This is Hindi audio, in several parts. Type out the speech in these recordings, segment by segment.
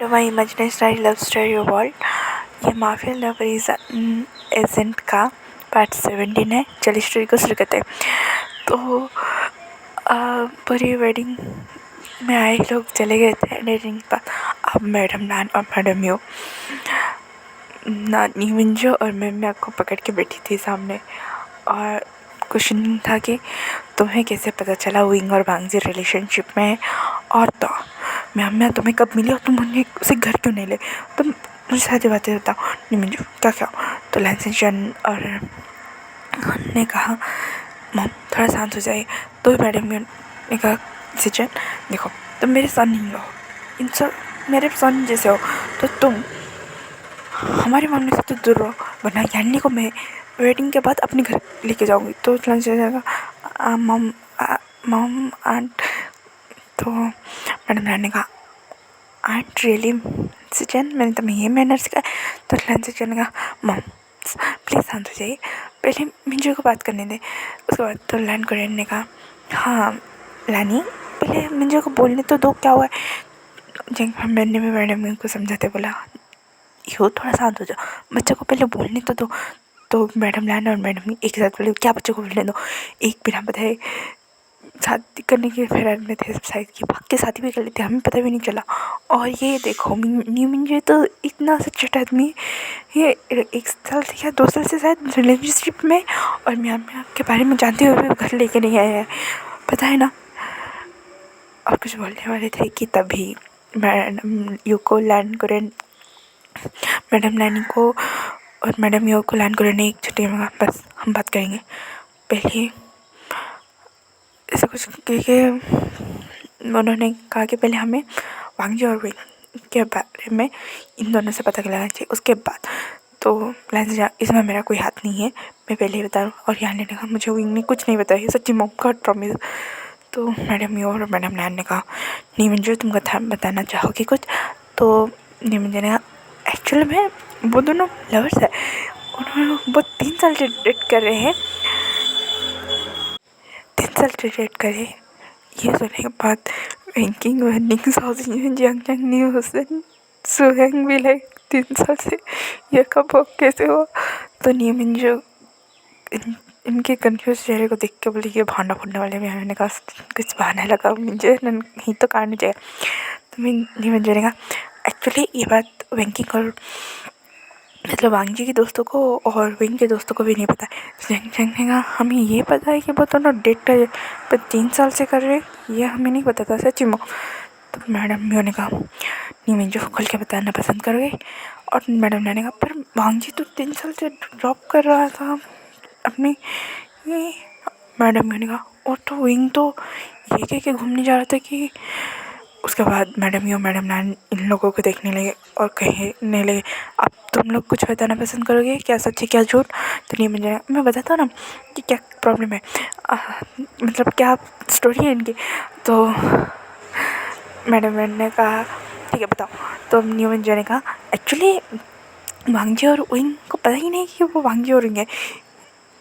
माई इमेजिनरी लव स्टोरी वर्ल्ड। ये माफिया लव एजेंट का पार्ट 17 है। चलिए स्टोरी को शुरू करते हैं। तो पूरी वेडिंग में आए लोग चले गए थे एडिटिंग के बाद। अब मैडम नान और मैडम यू नानी मिंजो और मैं को पकड़ के बैठी थी सामने, और क्वेश्चन था कि तुम्हें कैसे पता चला विंग और बांगजी रिलेशनशिप में है, और तो मैं तुम्हें कब मिली और तुम उसे घर क्यों नहीं ले, तुम मुझे सारी बातें बताओ। नहीं मिंजो क्या तो लैंसन और ने कहा मम थोड़ा शांत हो जाइए। तो मैडम ने कहा सिचन देखो तुम मेरे सन नहीं हो, इन सब मेरे सन जैसे हो, तो तुम हमारे मामले से तो दूर रहो, वरना यानी को मैं वेडिंग के बाद अपने घर लेके जाऊँगी। तो जाएगा मम मम आंट। तो मैडम ने कहा आंट रियली सिचन, मैंने तुम्हें ये मैनर सिखाया। तो सिचन ने कहा मम प्लीज़ शांत हो जाइए, पहले मिंजू को बात करने दें। उसके बाद तो लैन कोरियन ने कहा हाँ लानी पहले मिंजू को बोलने तो दो, क्या हुआ है। मैंने भी मैडम को समझाते बोला यो थोड़ा शांत हो जाओ, बच्चे को पहले बोलने तो दो। तो मैडम लैन और मैडम एक साथ बोले क्या बच्चे को बोलने दो, एक बिना बताए शादी करने के फेरार में थे, शायद की भाग के शादी भी कर लेते, हमें पता भी नहीं चला। और ये देखो न्यू मिंजू तो इतना सच्चा आदमी, ये 1 साल से या 2 साल से शायद रिलेशनशिप में, और मैं आपके बारे में जानते हुए घर लेके नहीं आया है, पता है ना। और कुछ बोलने वाले थे कि तभी मैडम यू को लैंड करें, मैडम नैनी को और मैडम यू को लैंड करें एक छुट्टी में बस हम बात करेंगे। पहले ऐसा कुछ कि उन्होंने कहा कि पहले हमें वांगजी और विंग के बारे में इन दोनों से पता लगाना चाहिए। उसके बाद तो इसमें मेरा कोई हाथ नहीं है, मैं पहले ही बता रहा हूँ। और यहाँ ने कहा मुझे विंग ने कुछ नहीं बताया, सच्ची मॉम गॉड प्रॉमिस। तो मैडम यू और मैडम नैन ने कहा नहीं मिंजो तुम कथा बताना चाहोगी कुछ। तो नहीं मिंजो ने कहा एक्चुअली में वो दोनों लवर्स है, उन्होंने वो 3 साल से डेट कर रहे हैं, 3 साल से डेट करे। ये सुनने के बाद रैंकिंग वर्निंग जंग न्यूज़ सुहेंग भी लाइक 3 साल से ये कब कैसे हो। तो नहीं मिंजो इनके कंफ्यूज चेहरे को देख के बोली ये भांडा फूटने वाले में। मैंने कहा कुछ बहाना लगा मुझे नहीं तो काटना चाहिए। तो मैं नहीं मिंजो ने कहा एक्चुअली ये बात वैंकिंग और मतलब वांगजी के दोस्तों को और विंग के दोस्तों को भी नहीं पता है। जंग ने कहा हमें ये पता है कि वो दोनों डेट कर पर 3 साल से कर रहे, ये हमें नहीं पता था सच्ची मो। तो मैडम ने कहा नहीं मिंजो खुल के बताना पसंद करोगे। और मैडम ने कहा पर वांगजी तो 3 साल से ड्रॉप कर रहा था अपनी ये। मैडम ने कहा और तो विंग तो ये कह के घूमने जा रहा था कि। उसके बाद मैडम नान इन लोगों को देखने लगे और कहने लगे अब तुम लोग कुछ बताना पसंद करोगे, क्या सच है क्या झूठ। तो नहीं मुझे मैं बताता हूँ ना कि क्या प्रॉब्लम है, मतलब क्या स्टोरी है इनकी। तो मैडम ने कहा ठीक है बताओ। तो न्यू मंजू ने कहा एक्चुअली वांगजी और विंग को पता ही नहीं कि वो वांगजी और विंग है।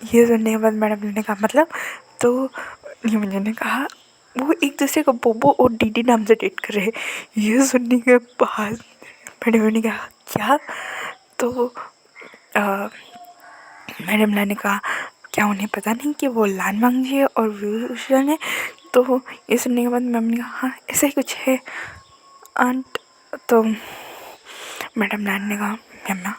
ये सुनने के बाद मैडम ने कहा मतलब। तो न्यू मंजू ने कहा वो एक दूसरे को बोबो और डीडी नाम से डेट कर रहे हैं। ये सुनने के बाद मैडम ने कहा क्या। तो मैडम ने कहा क्या उन्हें पता नहीं कि वो लान वांगजी है और विभूषण है। तो ये सुनने के बाद मैम ने कहा हाँ ऐसा ही कुछ है आंट। तो मैडम नान ने कहा मैम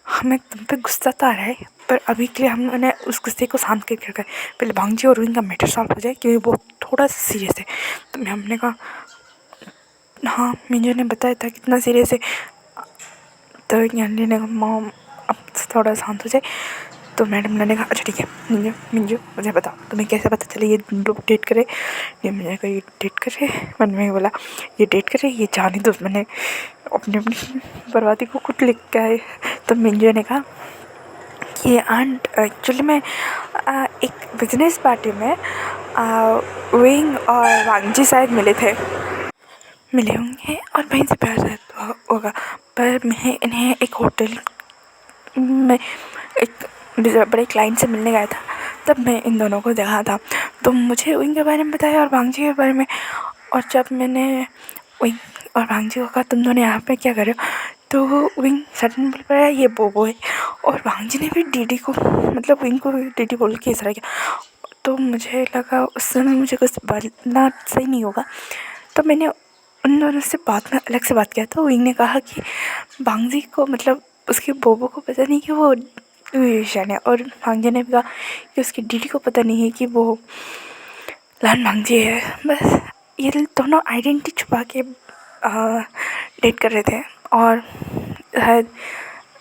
हमें तुम पे गुस्सा तो आ रहा है, पर अभी के लिए हम उन्हें उस गुस्से को शांत करके रखा है, पहले वांगजी और विंग का मैटर सॉल्व हो जाए क्योंकि वो थोड़ा सा सीरियस है। तो मैम ने कहा हाँ मिंजो ने बताया था कितना सीरियस है। तो यानी ने कहा मॉम अब थोड़ा शांत हो जाए। तो मैडम ने कहा अच्छा ठीक है मिंजो मुझे बताओ तुम्हें कैसे पता चले ये लोग डेट करे। ये मैंने कहा ये डेट करे, मन में बोला ये डेट करे ये जाने दो, मैंने अपनी बर्बादी को खुद लिख के आए। तो मिंजो ने कहा कि आंट एक्चुअली में एक बिजनेस पार्टी में विंग और वांगजी शायद मिले होंगे और वहीं से प्यार होगा, पर मैं इन्हें एक होटल में एक बड़े क्लाइंट से मिलने गया था, तब मैं इन दोनों को देखा था। तो मुझे विंग के बारे में बताया और वांगजी के बारे में। और जब मैंने विंग और भांजी को कहा तुम दोनों यहाँ पे क्या कर रहे हो। तो विंग सडन बोल पड़ा ये बोबो है, और भांजी ने भी डीडी को मतलब विंग को डीडी बोल के इशारा किया। तो मुझे लगा उस समय मुझे कुछ बोलना सही नहीं होगा, तो मैंने उन दोनों से बात में अलग से बात किया। तो विंग ने कहा कि भांजी को मतलब उसके बोबो को पता नहीं कि वो यूएशन है, और भांजी ने भी कहा कि उसकी डीडी को पता नहीं है कि वो लान भांजी है। बस ये दोनों आइडेंटिटी छुपा के डेट कर रहे थे, और शायद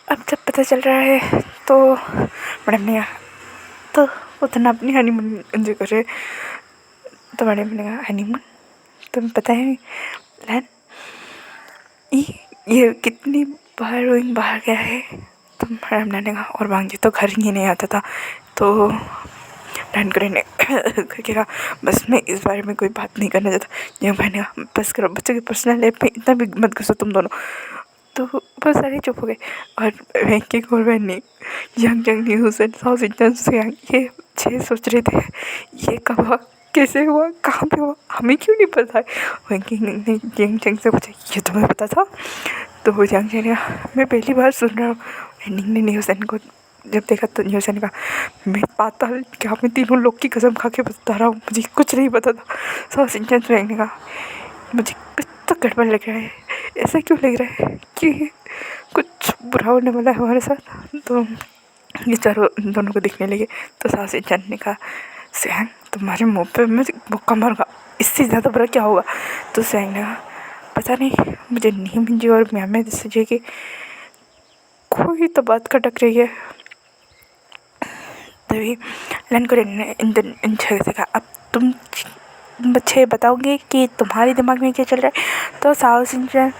अब जब पता चल रहा है तो मैडम ने तो उतना अपनी हनीमून एंजॉय कर रहे। तो मैडम ने कहा हनीमून तुम्हें पता है लैन ये कितनी बार रोइंग बाहर गया है। तो मैडम ने कहा और भांजी तो घर ही नहीं आता था। तो लैन करे ने कहा बस मैं इस बारे में कोई बात नहीं करना चाहता। ये मैंने कहा बस करो, बच्चों की पर्सनल लाइफ में इतना भी मत घुसो तुम दोनों। तो बहुत सारे चुप हो गए, और वेंकी और वैनी young news and South Indian से ये 6 सोच रहे थे ये कब हुआ, कैसे हुआ, कहाँ पे हुआ, हमें क्यों नहीं पता है। वेंकी ने यंग चंग से पूछा ये तुम्हें पता था। तो वो यंग चंग ने मैं पहली बार सुन रहा हूँ। वेंडिंग ने न्यूज़ एंड को जब देखा तो न्यूज़ एंड का मैं पाताल क्या मैं तीनों लोग की कसम खा के बता रहा हूँ मुझे कुछ नहीं पता था। साउथ इंडियन से ने कहा मुझे कुछ तो गड़बड़ लग रहा है, ऐसा क्यों लग रहा है कि कुछ बुरा होने वाला है हमारे साथ। तो ये चारों दोनों को दिखने लगे। तो सास इंसान ने कहा सैंग तुम्हारे मुंह पे मैं मुक्का मारूंगा, इससे ज़्यादा बुरा क्या होगा। तो सैंग ने कहा पता नहीं मुझे नहीं मिंजी और मैं सोचे कि कोई तो बात खटक रही है। तभी लन को इन छह से कहा अब तुम बच्चे बताओगे कि तुम्हारे दिमाग में क्या चल रहा है। तो साउथ इंडियन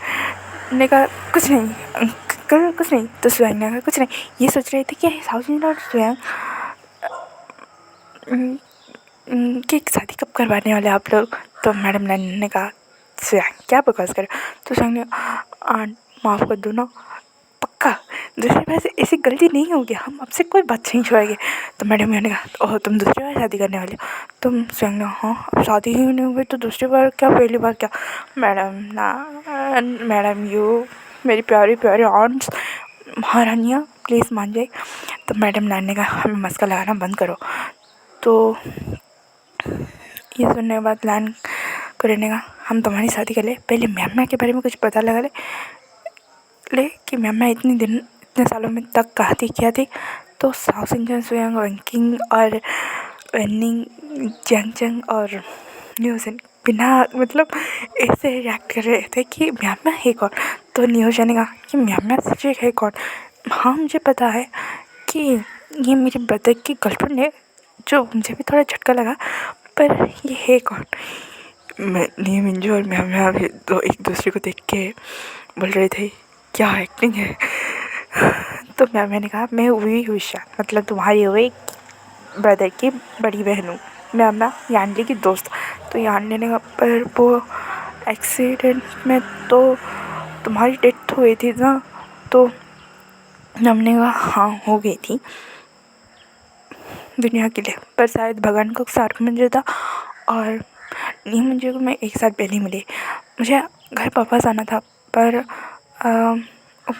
ने कहा कुछ नहीं अंकल कुछ नहीं। तो स्वयं ने कहा कुछ नहीं, ये सोच रहे थे कि साउथ इंडियन और स्वयं कि शादी कब करवाने वाले आप लोग। तो मैडम ने कहा स्वयं क्या बकवास करे। तो स्वयं ने माफ़ कर दो ना पक्का दूसरी बार से ऐसी गलती नहीं होगी, हम आपसे कोई बात नहीं छुड़ाएंगे। तो मैडम ने कहा ओह तुम दूसरी बार शादी करने वाली हो। तुम स्वयं ने हाँ अब शादी ही नहीं हुई तो दूसरी बार क्या पहली बार क्या। मैडम ना मैडम यू मेरी प्यारी प्यारी आंट्स महारानियाँ प्लीज़ मान जाए। तो मैडम नान ने कहा हमें मस्का लगाना बंद करो। तो ये सुनने के बाद लैन को रहने का हम तुम्हारी शादी कर ले, पहले मैम के बारे में कुछ पता लगा ले कि मैम इतने सालों में तक कहाँ थी क्या थी। तो साउथ इंडियन स्वयं वैंकिंग और वैनिंग जंग और न्यूज़न बिना मतलब ऐसे रिएक्ट कर रहे थे कि मैम है कौन। तो न्यूज़न ने कहा कि मैम सच है कौन। हाँ मुझे पता है कि ये मेरे ब्रदर की गर्लफ्रेंड है, जो मुझे भी थोड़ा झटका लगा, पर ये है कौन। मैं मिंजू और मैम अभी तो एक दूसरे को देख के बोल रहे थे क्या एक्टिंग है। तो मैम ने कहा मैं हुई हुशा मतलब तुम्हारी हुई ब्रदर की बड़ी बहन हूँ, मैं अपना यानली की दोस्त। तो यानली ने कहा पर वो एक्सीडेंट में तो तुम्हारी डेथ हुई थी ना। तो हमने कहा हाँ हो गई थी दुनिया के लिए, पर शायद भगवान को साथ मंजूर था और नहीं मंजूर को मैं एक साथ पहले मिली। मुझे घर वापस आना था पर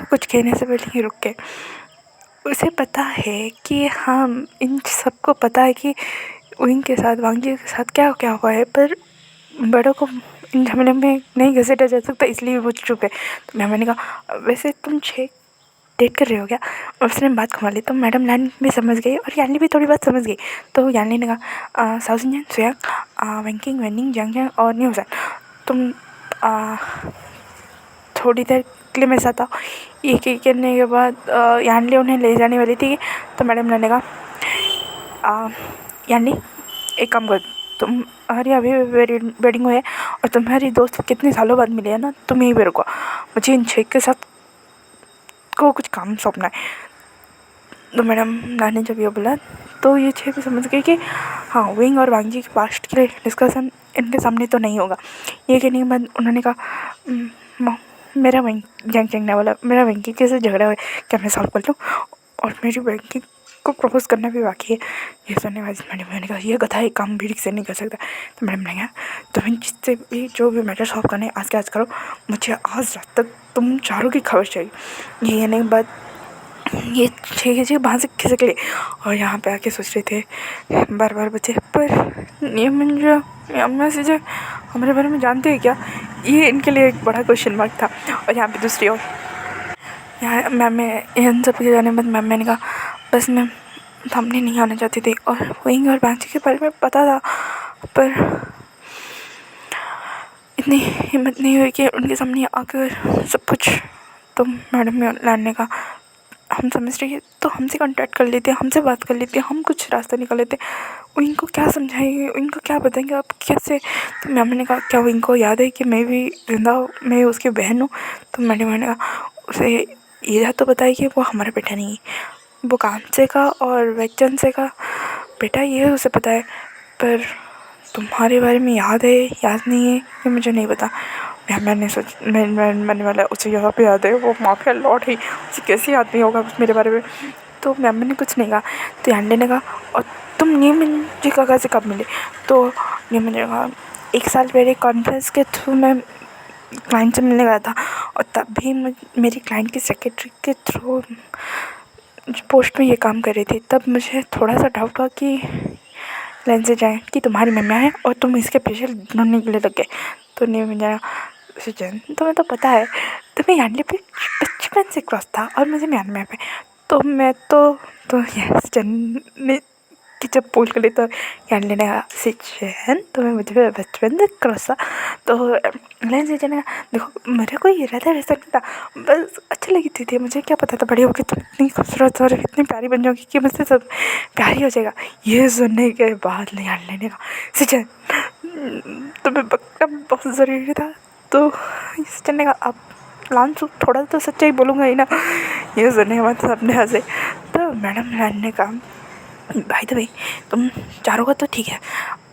कुछ कहने से पहले ही रुक गए। उसे पता है कि हम इन सबको पता है कि उनके साथ वांगी के साथ क्या क्या हुआ है, पर बड़ों को इन झमेले में नहीं घसीटा जा सकता इसलिए वो चुप है। तो मैंने कहा वैसे तुम 6 डेट कर रहे हो क्या। और उसने बात घुमा ली। तो मैडम लैन भी समझ गई और यानी भी थोड़ी बात समझ गई। तो यानी ने कहा साउथ इंडियन स्वयं वैंकिंग वैनिंग जंग और न्यूज़न तुम थोड़ी देर के लिए मेरे साथ आओ। ये करने के बाद यानी उन्हें ले जाने वाली थी। तो मैडम ने कहा यानी एक काम कर तुम्हारी अभी वेडिंग हुई है और तुम्हारी दोस्त कितने सालों बाद मिली है ना, तुम यहीं पे रुको, मुझे इन 6 के साथ को कुछ काम सौंपना है। तो मैडम नानी जब ये बोला तो ये 6 भी समझ गई कि हाँ विंग और वांगी के पास्ट के लिए डिस्कशन इनके सामने तो नहीं होगा। ये कहने के बाद उन्होंने कहा मेरा वैंग जंग ने बोला मेरा वैंकी कैसे झगड़ा हुआ क्या मैं सॉल्व कर लूँ। और मेरी वैंकी को प्रपोज करना भी बाकी है। ये सुनने के बाद मैडम ने कहा ये गधा एक काम भी ठीक से नहीं कर सकता। तो मैडम ने कहा तुम्हें जिससे भी जो भी मैटर सॉल्व करने आज के आज करो, मुझे आज रात तक तुम चारों की खबर चाहिए। ये नहीं बात ये 6 वहाँ से खिसक ले और यहाँ पे आके सोच रहे थे बार बार बचे। पर नियम जो अम्मा से जो हमारे बारे में जानते हैं क्या, ये इनके लिए एक बड़ा क्वेश्चन मार्क था। और यहाँ पे दूसरी ओर यहाँ मैम इन सब के जाने के बाद मैम ने कहा बस मैं सामने नहीं आना चाहती थी और विंग और बांची के बारे में पता था, पर इतनी हिम्मत नहीं हुई कि उनके सामने आकर सब कुछ। तो मैडम ने कहा हम समझ रही है तो हमसे कांटेक्ट कर लेते, हमसे बात कर लेते, हम कुछ रास्ता निकाल लेते। इनको क्या समझाएंगे, इनको क्या बताएंगे आप कैसे। तो मैम ने कहा क्या वो इनको याद है कि मैं भी जिंदा हूँ, मैं उसकी बहन हूँ। तो मैंने कहा उसे ये तो बताया कि वो हमारा बेटा नहीं है, वो कांसे का और वैचन से का बेटा, ये उसे पता है। पर तुम्हारे बारे में याद है याद नहीं है ये मुझे नहीं पता। मैंने सोच मैंने वाला उसे यहाँ पे याद है, वो माफिया लॉर्ड है, उसे कैसे याद नहीं होगा मेरे बारे में। तो मैम ने कुछ नहीं कहा। तो यांडे ने कहा और तुम नीम जी काका से कब मिले। तो नीम ने कहा 1 साल पहले कॉन्फ्रेंस के थ्रू मैं क्लाइंट से मिलने गया था और तब भी मेरी क्लाइंट की सेक्रेटरी के थ्रू पोस्ट में ये काम कर रही थी। तब मुझे थोड़ा सा डाउट हुआ कि लाइन से जाए कि तुम्हारी मम्मी है और तुम इसके पीछे ढूंढने के लिए लग गए। तो नहीं मुझे सुजन तुम्हें तो पता है तुम्हें यांडे पे बचपन से क्रॉस था और मुझे म्यांमार पे। तो मैं तो सुजन ने कि जब बोल कर ले तो यांडे ने कहा सुजन तुम्हें मुझे पे बचपन से क्रॉस था। तो लाइन से ने कहा देखो मेरा कोई इरादा वैसा नहीं था, बस अच्छी लगी थी मुझे क्या पता था बड़ी होगी तुम इतनी खूबसूरत और इतनी प्यारी बन जाओगी कि मुझसे सब प्यारी हो जाएगा। ये सुनने के बाद यांडे ने कहा सुजन तुम्हें पक्का बहुत ज़रूरी था। तो सुजन ने कहा अब लांच थोड़ा तो सच्चाई बोलूँगा ही ना। ये सुनने के बाद सबने हंसे। तो मैडम लाइन ने कहा भाई तो भाई तुम चारों का तो ठीक है,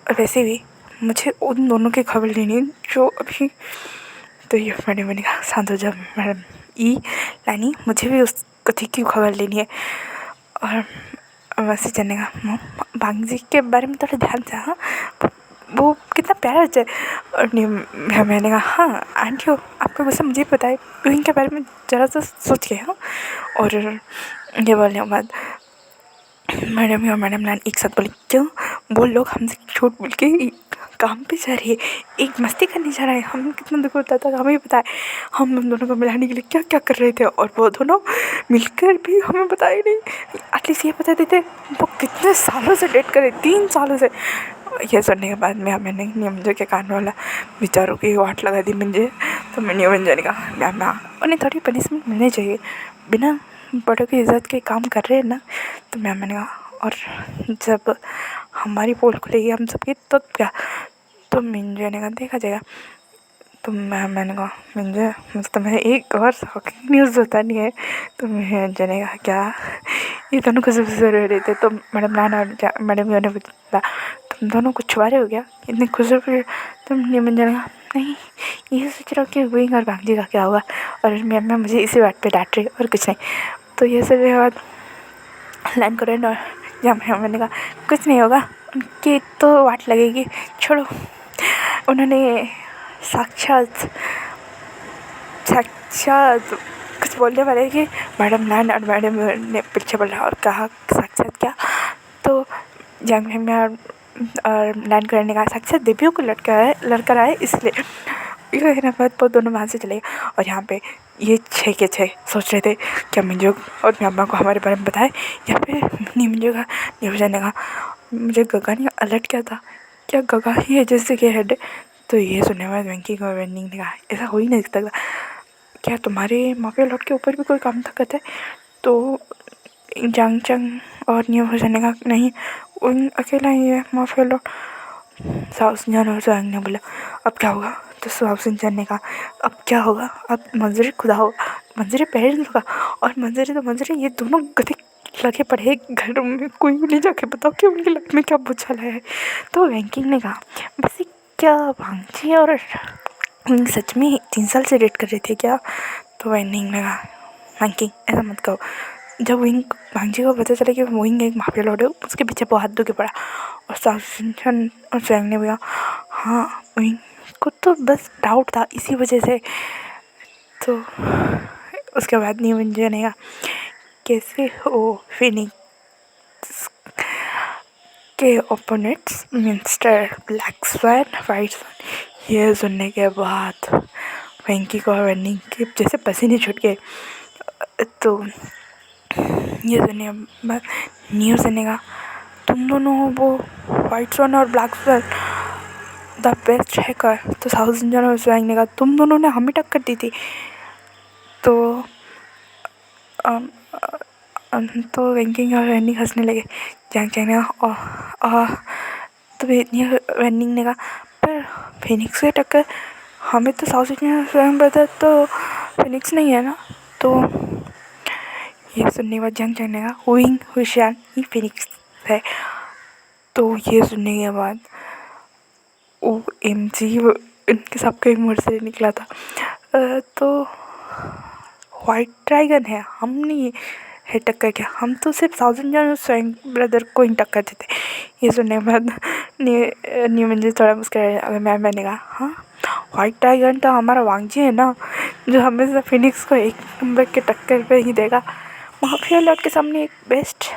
और वैसे भी मुझे उन दोनों की खबर लेनी है जो अभी। तो ये मैंने कहा शांत हो जा मैडम ई लानी, मुझे भी उस कथी की खबर लेनी है। और वैसे चलने का भांग जी के बारे में थोड़ा ध्यान से, हाँ वो कितना प्यारा बच्चा है। और मैंने कहा हाँ आंटी हो आपका गुस्सा मुझे पता है, इनके बारे में ज़रा सा सोच के। हाँ और ये बोलने के बाद मैडम और मैडम लाइन एक साथ बोली क्यों वो लोग हमसे झूठ बोल के काम पे जा रही है, एक मस्ती करने जा रहा है, हमें कितना दुख होता था हमें पता है। हम उन दोनों को मिलाने के लिए क्या क्या कर रहे थे और वो दोनों मिलकर भी हमें बताया नहीं। एटलीस्ट ये बता देते वो कितने सालों से डेट करे, 3 सालों से। ये सुनने के बाद मैंने मुझे के कान वाला बेचारों की वाट लगा दी मुझे। तो मैंने मंजू कहा मैम उन्हें थोड़ी पनिशमेंट मिलनी चाहिए, बिना बड़ों की इज़्ज़त के काम कर रहे हैं ना। तो मैम ने कहा और जब हमारी पोल खुलेगी हम सबकी तो क्या। तो मिंजू ने कहा देखा जाएगा। तो मैंने कहा मिंजू मुझे तुम्हें एक और शॉकिंग न्यूज़ बतानी है। तो मिंजू ने कहा क्या। ये दोनों खुश हो रहे थे। तो मैडम नाना मैडम ने बोला तुम दोनों कुछ छुपा रहे हो क्या, इतनी खुश हो रही। तो मिंजू ने कहा नहीं ये सोच रहा हूँ कि विंग और भांजी का क्या हुआ और मैम मुझे इसी बात पे डांट रही और कुछ नहीं। तो ये सब बाद लाइन को रेंड और जहाँ मैंने कहा कुछ नहीं होगा उनकी तो वाट लगेगी छोड़ो। उन्होंने साक्षात कुछ बोलने वाले कि मैडम लाइन और मैडम ने पीछे बोला और कहा साक्षात क्या। तो जंग में और लाइन को ने कहा साक्षात देवियों को लड़का आए इसलिए। ये कहने बाद वो दोनों वहाँ से चले गए। और यहाँ पे ये 6 के 6 सोच रहे थे क्या मंजू और अम्मा को हमारे बारे में बताए या फिर नहीं मंजू का नहीं जाने का। मुझे गगा ने अलर्ट किया था क्या गगा ही है जैसे कि हेड। तो ये सुनने के बाद वेंकी को वेंडिंग ने कहा ऐसा हो ही नहीं सकता क्या तुम्हारे माफिया लॉट के ऊपर भी कोई काम था कहते। तो जांग चंग और न्यू हो जाने का नहीं उन अकेला ही है माफिया लॉट। साउथ जान ने बोला अब क्या होगा। तो साउथ जान ने कहा अब क्या होगा, अब मंजरी खुदा होगा, मंजरी पेरेंट्स होगा और मंजरी तो मंजरी ये दोनों गधे लगे पड़े घर में, कोई भी नहीं जाके बताओ कि उनकी लाइफ में क्या बुझल है। तो रैंकिंग ने कहा बस क्या भांजी और सच में 3 साल से डेट कर रहे थे क्या। तो वैनिंग ने कहा रैंकिंग ऐसा मत कहो, जब विंग भांजी को पता चला कि विंग एक माफिया लॉर्ड है, उसके पीछे वो हाथ धो के पड़ा। और साउथ और स्वैंग ने बोला हाँ विंग को तो बस डाउट था इसी वजह से। तो उसके बाद नहीं मुझे नहीं कहा कैसे हो फिनिक्स के opponents mister black swan white swan. ये सुनने के बाद वेंकी को और वेनिंग के जैसे पसीने छूट गए। तो ये सुनने के बाद न्यूज़ सुनने का तुम दोनों हो वो वाइट स्वैन और black swan the best hacker. तो साउथ इंडियन और स्वैंग ने कहा तुम दोनों ने हमें टक्कर दी थी। तो तो वेंकिंग और वेनिंग हंसने लगे। जैंग चैंग ने तो वेनिंग ने कहा पर फिनिक्स से टक्कर हमें तो साउथ इंडियन स्वयं ब्रदर तो फिनिक्स नहीं है ना। तो ये सुनने के बाद जंग चैंग ने कहा विंग हुशियान ही फिनिक्स है। तो ये सुनने के बाद ओ एम जी इनके सबके मुंह से निकला था। तो वाइट ड्रैगन है हम नहीं है टक्कर क्या, हम तो सिर्फ साउथ इंडियन स्वयं ब्रदर को ही टक्कर देते। ये सुनने के बाद न्यू मंजिल थोड़ा मुस्कुराया। मैंने कहा हाँ वाइट ड्रैगन तो हमारा वांगजी है ना, जो हमेशा फिनिक्स को एक नंबर के टक्कर पे ही देगा। माफिया लॉर्ड के सामने एक बेस्ट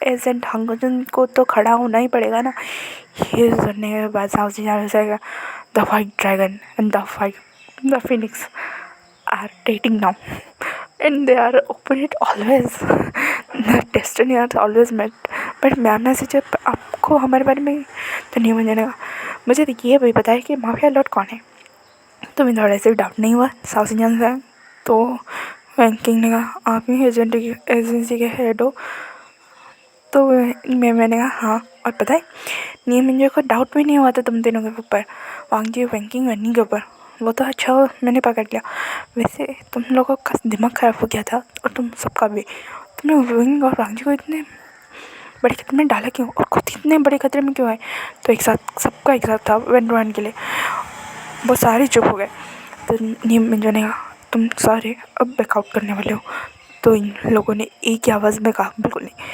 एजेंट हंगजन को तो खड़ा होना ही पड़ेगा ना। ये सुनने के बाद south Indian the white dragon and the Phoenix are dating now and they are opposite always. The destiny are always met. But ma'am से जब आपको हमारे बारे में तो नहीं मुझे लगा, मुझे तो ये भी पता है कि माफिया लॉर्ड कौन है। तो मैं थोड़ा से डाउट नहीं हुआ साउथ इंडियन से। तो बैंकिंग ने कहा आप ही एजेंट की एजेंसी के हेड हो। तो मैंने कहा हाँ और पता है नहीं मुझे को डाउट भी नहीं हुआ था तुम तीनों के ऊपर, वांगजी बैंकिंग वैनिंग के ऊपर। वो तो अच्छा हो मैंने पकड़ लिया। वैसे तुम लोगों का दिमाग ख़राब हो गया था और तुम सबका भी। तुमने विंग और वांगजी को इतने बड़े खतरे में डाला क्यों और खुद इतने बड़े खतरे में क्यों आए। तो एक साथ सबका एक साथ था वन के लिए। वो सारे चुप हो गए। तो नीम मिंजो ने कहा तुम सारे अब बैकआउट करने वाले हो। तो इन लोगों ने एक ही आवाज़ में कहा बिल्कुल नहीं।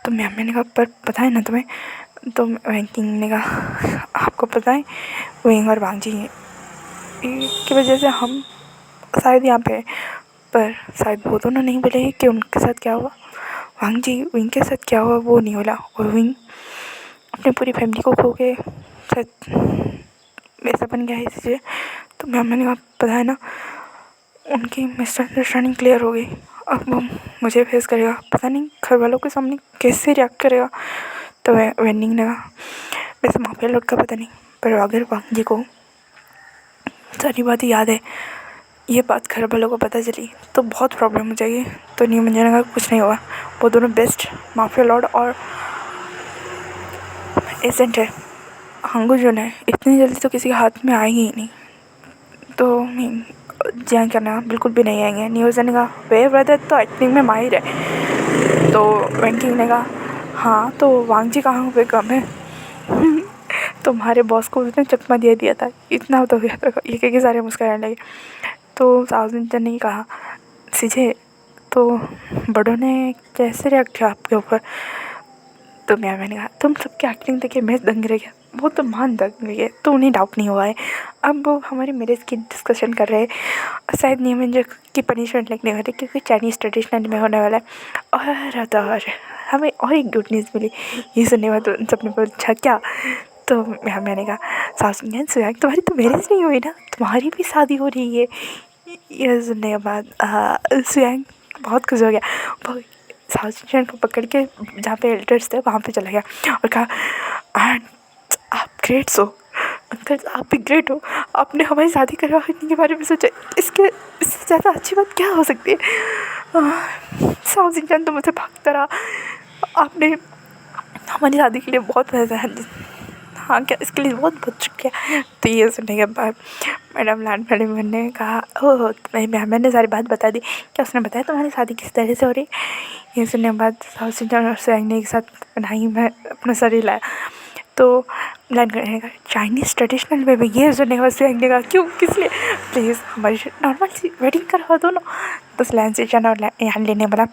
तो मैंने कहा पर पता है ना तुम्हें। तो वैंकिंग ने कहा आपको पता है विंग और वांगजी की वजह से हम शायद यहाँ पे, पर शायद वो दोनों नहीं बोले कि उनके साथ क्या हुआ। वांगजी विंग के साथ क्या हुआ वो नहीं बोला और विंग अपनी पूरी फैमिली को खो के शायद वैसा बन गया है इसलिए। तो मैंने कहा पता है ना उनकी मिसअंडरस्टैंडिंग क्लियर हो गई। अब वो मुझे फेस करेगा, पता नहीं घर वालों के सामने कैसे रिएक्ट करेगा। तो वेंडिंग ने कहा वैसे माफिया लौट का पता नहीं, पर अगर वांगजी को सारी बातें याद है, ये बात घर वालों को पता चली तो बहुत प्रॉब्लम हो जाएगी। तो नहीं मुझे लगा कुछ नहीं हुआ, वो दोनों बेस्ट माफिया लॉर्ड और एजेंट है। हंगू जो है इतनी जल्दी तो किसी के हाथ में आएगी ही नहीं। तो जहाँ करना बिल्कुल भी नहीं आएंगे। न्यूज़ ने कहा वे ब्रदर तो एक्टिंग में माहिर है। तो वैंकिंग ने कहा हाँ तो वांगजी कहाँ पे कम है। तुम्हारे बॉस को उसने चकमा दे दिया था इतना तो गया था। ये कह के सारे मुस्कुराने लगे। तो साउथ इंडियन ने कहा सीजे तो बड़ों ने कैसे रिएक्ट किया आपके ऊपर। तो मैंने कहा तुम सबकी एक्टिंग देखिए मैं दंग रह गया, वो तो मान दंग रही है तो उन्हें डाउट नहीं हुआ है। अब वो हमारे मैरिज की डिस्कशन कर रहे हैं, शायद नहीं मुझे की पनिशमेंट लगने वाली क्योंकि चाइनीज़ ट्रेडिशनल में होने वाला है। और हमें और एक गुड न्यूज़ मिली। ये सुनने में तो सबने पूछा क्या। तो मैंने कहा साउथ इंडियन स्वैग तुम्हारी तो मैरिज नहीं हुई ना, तुम्हारी भी शादी हो रही है। ये सुनने के बाद स्वैग बहुत खुश हो गया। साउथ इंडियन को पकड़ के जहाँ पे एल्डर्स थे वहाँ पे चला गया और कहा आप ग्रेट हो अंकल, आप भी ग्रेट हो, आपने हमारी शादी करवाने के बारे में सोचा, इससे ज़्यादा अच्छी बात क्या हो सकती है। साउथ इंडियन तो मुझे भागता रहा, आपने हमारी शादी के लिए बहुत पैसा हाँ क्या इसके लिए बहुत बहुत शुक्रिया। तो ये सुनने के बाद मैडम लैंड मैडम ने कहा ओह मैंने सारी बात बता दी, क्या उसने बताया तुम्हारी शादी किस तरह से हो रही। ये सुनने के बाद साउथ इंडियन और स्वैग ने एक साथ बनाई मैं अपना शरीर लाया। तो लैंड करने का चाइनीज़ ट्रेडिशनल में ये सुनने के बाद स्वैग ने कहा क्यों किस लिए, प्लीज़ हमारी नॉर्मल सी वेडिंग करवा दो ना। बस लैंसेचन और यहाँ लेने वाला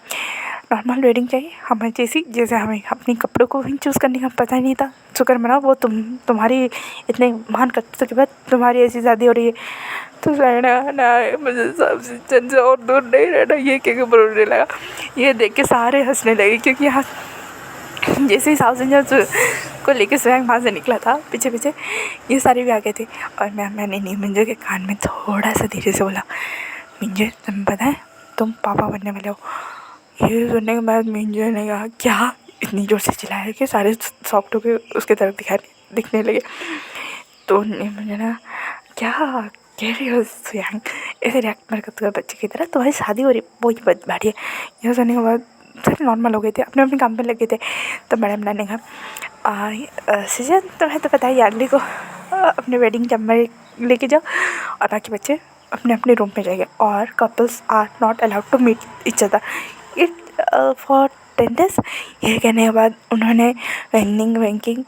नॉर्मल वेडिंग चाहिए हमें, जैसे हमें अपने कपड़ों को भी चूज़ करने का पता ही नहीं था। शुक्र मनाओ वो तुम्हारी इतने महान कर्तव्य के बाद तुम्हारी ऐसी शादी हो रही है। तो रहना ना मुझे सबसे जन से और दूर नहीं रहना, ये क्या बोलने लगा। ये देख के सारे हंसने लगे, क्योंकि यहाँ जैसे ही साउथ इंडियन को लेके स्वयं वहाँ से निकला था, पीछे पीछे ये सारे भी आ गए थे। और मैंने नी मंजू के कान में थोड़ा सा धीरे से बोला, मिंजू तुम्हें पता है तुम पापा बनने वाले हो। ये सुनने के बाद मिंजू ने कहा क्या, इतनी ज़ोर से चिल्लाया कि सारे सॉफ्ट होके उसके तरफ दिखने लगे। तो मुझे ना क्या कह रही हो स्वयं, ऐसे रिएक्ट मत कर बच्चे की तरह, तुम्हारी शादी हो रही वो ही बैठी है। यह सुनने के बाद सारे नॉर्मल हो गए थे, अपने अपने काम पे लगे थे। तो मैडम ने कहा सीजन तुम्हें तो पता ही यार्ली को अपने वेडिंग चैम्बर लेके जाओ और बाकी बच्चे अपने अपने रूम में जाएंगे, और couples are not allowed to meet each other it for 10 days। ये कहने के बाद उन्होंने वैंकिंग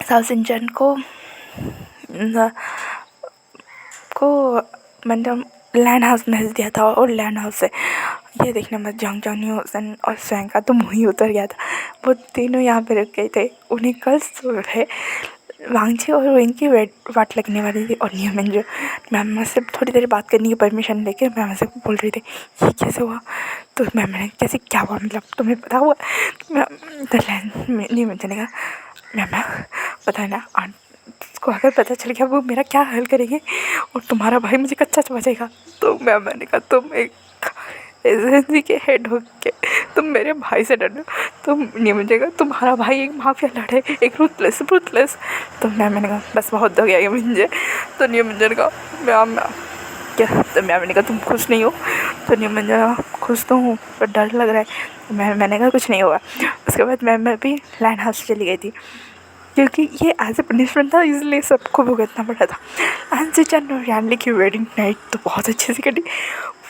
साउथ इंडियन को मतलब लैंड हाउस भेज दिया था। और लैंड हाउस से ये देखने में जॉनी हुसैन और स्वयं का तो मुँह ही उतर गया था। वो तीनों यहाँ पे रुक गए थे। उन्हें कल सुबह वांगजी और इनकी वाट लगने वाली थी। और नियम जो मैम से थोड़ी देर बात करने की परमिशन लेके मैम से बोल रही थी ये कैसे हुआ। तो मैम ने कैसे क्या हुआ, मतलब तुम्हें पता हुआ। नियम ने कहा मैम पता है ना, को अगर पता चल गया वो मेरा क्या हल करेंगे और तुम्हारा भाई मुझे कच्चा समझेगा। तो मैंने कहा तुम एक एजेंसी के हेड हो के तुम मेरे भाई से डरो, तुम नहीं मुझेगा तुम्हारा भाई एक माफिया लड़े, एक रूथलेस। तो मैंने कहा बस बहुत हो गया ये मुझे। तो नहीं मुझे कहा मैम क्या, तो मैंने कहा तुम खुश नहीं हो। तो नहीं मुझे खुश तो हूँ पर डर लग रहा है। तो मैंने कहा कुछ नहीं होगा। उसके बाद मैं भी लाइन हाउस चली गई थी, क्योंकि ये एज ए पनिशमेंट था, इसलिए सबको भुगतना पड़ा था। एंड और यानली की वेडिंग नाइट तो बहुत अच्छे से कटी।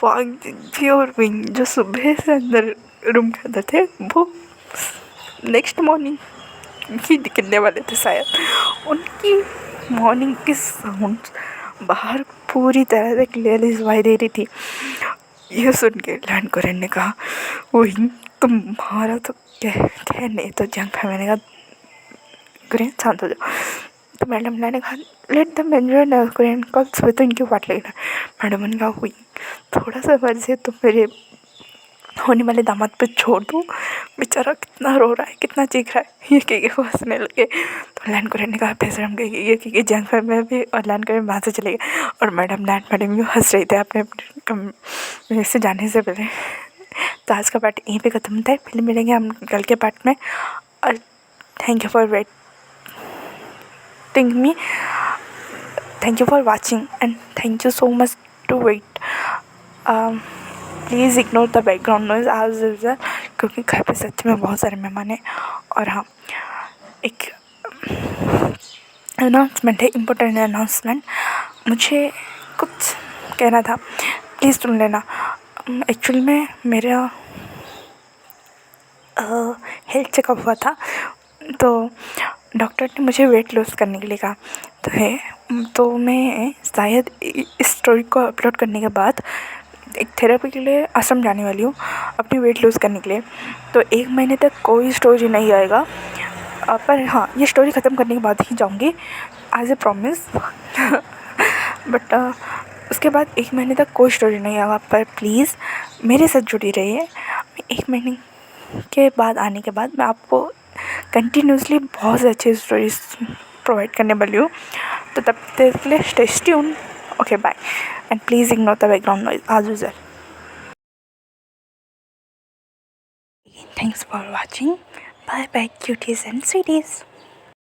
वांगजी और विंग जो सुबह से अंदर रूम के अंदर थे, वो नेक्स्ट मॉर्निंग ही निकलने वाले थे शायद। उनकी मॉर्निंग की साउंड बाहर पूरी तरह से क्लियरली सुनाई दे रही थी। यह सुन के लैंड कोरियन ने कहा विंग तुम्हारा तो क्या नहीं तो जंग है। मैंने कहा कोरियन शांत हो जाओ। तो मैडम ने कहा लेट द एंजॉय न कोरियन, कल सुबह तो इनकी वाट लगना। मैडम ने कहा हुई थोड़ा सा मर्जी तुम मेरे होने वाले दामाद पे छोड़ दो, बेचारा कितना रो रहा है कितना चीख रहा है। ये कह के हंसने लगे। तो लैंड कोरियन ने कहा बेशरम गई ये कि जंग में भी। और लैंड कोरियन वहाँ से चले गए। और मैडम यूँ हंस रहे थे अपने कमरे से जाने से पहले। तो आज का पार्ट यहीं पे ख़त्म था। फिर मिलेंगे हम कल के पार्ट में। और thank you for waiting me. Thank you for watching and thank you so much to wait. Please ignore the background noise as usual, क्योंकि घर पे सच में बहुत सारे मेहमान हैं। और हाँ, एक अनाउंसमेंट है, इम्पोर्टेंट अनाउंसमेंट। मुझे कुछ कहना था, प्लीज़ सुन लेना। एक्चुअली में मेरा हेल्थ चेकअप हुआ था, तो डॉक्टर ने मुझे वेट लॉस करने के लिए कहा तो मैं शायद इस स्टोरी को अपलोड करने के बाद एक थेरेपी के लिए आश्रम जाने वाली हूँ अपनी वेट लॉस करने के लिए। तो 1 महीने तक कोई स्टोरी नहीं आएगा, पर हाँ ये स्टोरी ख़त्म करने के बाद ही जाऊँगी एज ए प्रॉमिस। बट उसके बाद 1 महीने तक कोई स्टोरी नहीं आएगा, पर प्लीज़ मेरे साथ जुड़ी रहिए। 1 महीने के बाद आने के बाद मैं आपको कंटिन्यूसली बहुत से अच्छी स्टोरीज प्रोवाइड करने वाली हूँ। तो तब तक के लिए stay tune. Okay bye and please ignore the background noise as usual. Thanks for watching. Bye bye cuties and स्वीटीज।